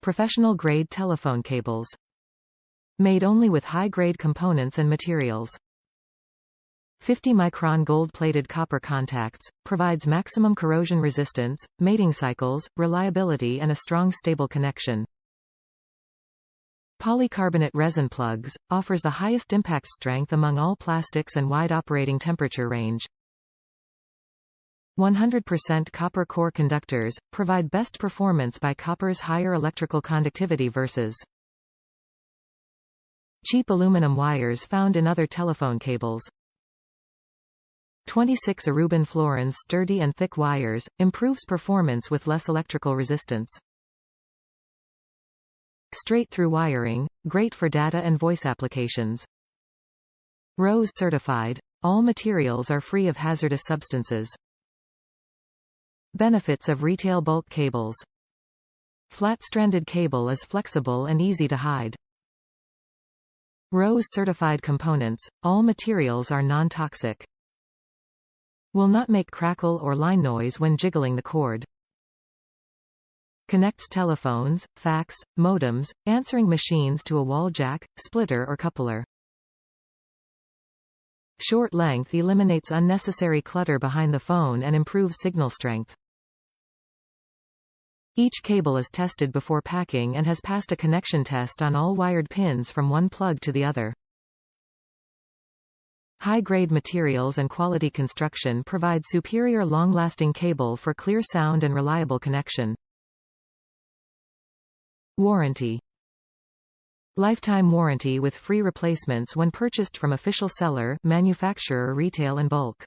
professional-grade telephone cables. Made only with high-grade components and materials. 50-micron gold-plated copper contacts, provides maximum corrosion resistance, mating cycles, reliability and a strong stable connection. Polycarbonate resin plugs, offers the highest impact strength among all plastics and wide operating temperature range. 100% copper core conductors, provide best performance by copper's higher electrical conductivity versus cheap aluminum wires found in other telephone cables. 26 Aruban fluorines sturdy and thick wires, improves performance with less electrical resistance. Straight-through wiring, great for data and voice applications. RoHS certified. All materials are free of hazardous substances. Benefits of retail bulk cables. Flat-stranded cable is flexible and easy to hide. RoHS certified components, all materials are non-toxic. Will not make crackle or line noise when jiggling the cord. Connects telephones, fax, modems, answering machines to a wall jack, splitter or coupler. Short length eliminates unnecessary clutter behind the phone and improves signal strength. Each cable is tested before packing and has passed a connection test on all wired pins from one plug to the other. High-grade materials and quality construction provide superior long-lasting cable for clear sound and reliable connection. Warranty. Lifetime warranty with free replacements when purchased from official seller, manufacturer, retail and bulk.